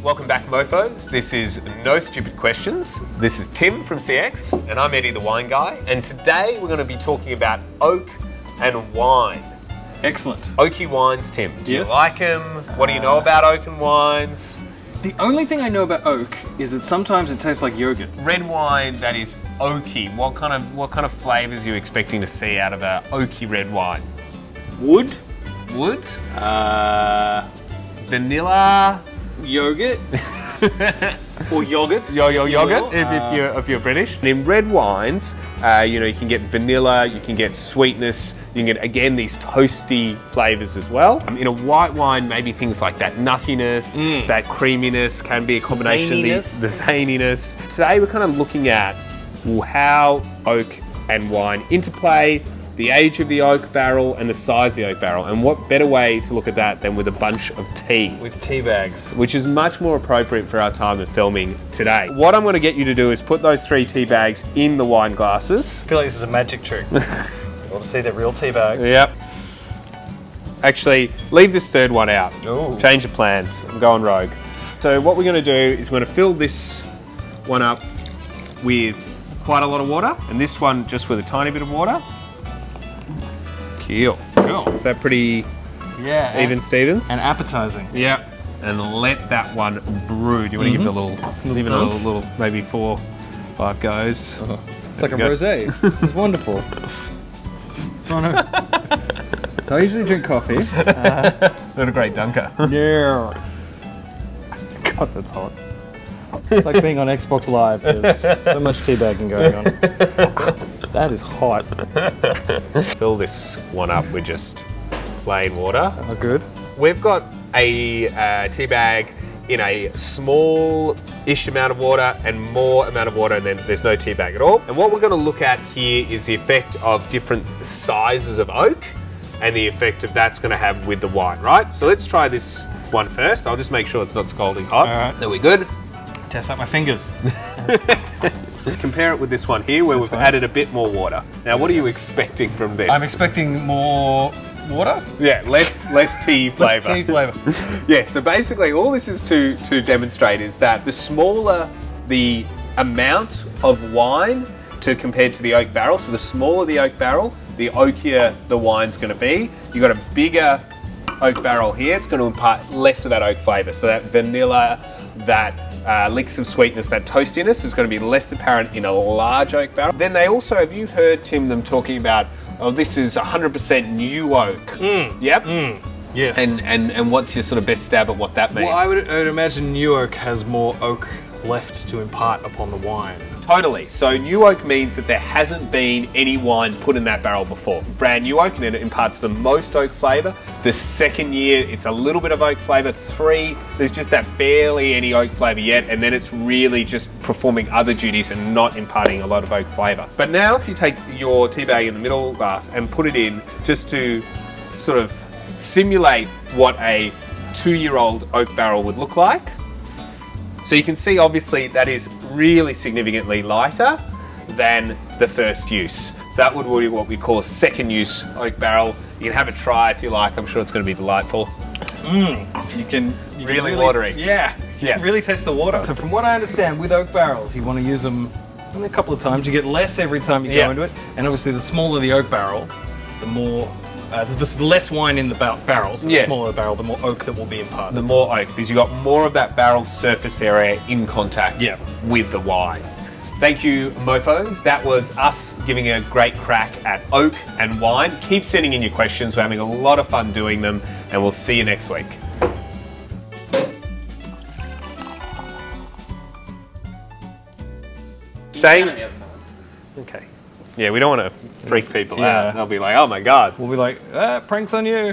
Welcome back, mofos. This is No Stupid Questions. This is Tim from CX, and I'm Eddie the Wine Guy. And today we're going to be talking about oak and wine. Excellent. Oaky wines, Tim. Do you like them? What do you know about oak and wines? The only thing I know about oak is that sometimes it tastes like yogurt. Red wine that is oaky. What kind of flavours are you expecting to see out of a oaky red wine? Wood. Wood? Vanilla. Yogurt. Or yogurt. Yogurt, if you're British. And in red wines, you know, you can get vanilla, you can get sweetness, you can get, again, these toasty flavours as well. In a white wine, maybe things like that nuttiness, that creaminess can be a combination of the zaniness. Today we're kind of looking at how oak and wine interplay, the age of the oak barrel and the size of the oak barrel. And what better way to look at that than with a bunch of tea. With tea bags. Which is much more appropriate for our time of filming today. What I'm going to get you to do is put those 3 tea bags in the wine glasses. I feel like this is a magic trick. You want to see the real tea bags? Yep. Actually, leave this third one out. Ooh. Change of plans. I'm going rogue. So what we're going to do is we're going to fill this one up with quite a lot of water, and this one just with a tiny bit of water. Cool. Is that pretty even, Stevens? And appetizing. Yep. And let that one brew. Do you want to give it a little, maybe 4, 5 goes? Oh, it's like a rosé. This is wonderful. Oh no. So I usually drink coffee. Not a great dunker. Yeah. God, that's hot. It's like being on Xbox Live. There's so much teabagging going on. That is hot. Fill this one up with just plain water. Oh, good. We've got a tea bag in a small-ish amount of water and more amount of water, and then there's no tea bag at all. And what we're going to look at here is the effect of different sizes of oak and the effect of that's going to have with the wine, right? So let's try this one first. I'll just make sure it's not scalding hot. All right. Are we good? Test out my fingers. Compare it with this one here where we've added a bit more water. Now, what are you expecting from this? I'm expecting more water? Yeah, less tea flavour. Less tea flavour. Yeah, so basically all this is to demonstrate is that the smaller the amount of wine compared to the oak barrel, so the smaller the oak barrel, the oakier the wine's going to be. You've got a bigger oak barrel here, it's going to impart less of that oak flavour. So that vanilla, that licks of sweetness, that toastiness is going to be less apparent in a large oak barrel. Then they also, have you heard, Tim, them talking about, oh, this is 100% new oak? Yep. Yes. And what's your sort of best stab at what that means? Well, I would imagine new oak has more oak left to impart upon the wine. Totally. So new oak means that there hasn't been any wine put in that barrel before. Brand new oak, and it imparts the most oak flavour. The second year, it's a little bit of oak flavour. 3, there's just that barely any oak flavour yet, and then it's really just performing other duties and not imparting a lot of oak flavour. But now if you take your tea bag in the middle glass and put it in just to sort of simulate what a 2-year-old oak barrel would look like. So you can see, obviously, that is really significantly lighter than the first use. So that would be what we call a second use oak barrel. You can have a try if you like. I'm sure it's going to be delightful. You can really watery. Yeah. You can really taste the water. So from what I understand, with oak barrels, you want to use them a couple of times. You get less every time you go into it. And obviously, the smaller the oak barrel, the more there's less wine in the barrels. The smaller the barrel, the more oak that will be imparted. The more oak, because you've got more of that barrel surface area in contact with the wine. Thank you, mofos. That was us giving a great crack at oak and wine. Keep sending in your questions. We're having a lot of fun doing them, and we'll see you next week. Same. Okay. Yeah, we don't want to freak people out. They'll be like, oh my God. We'll be like, pranks on you.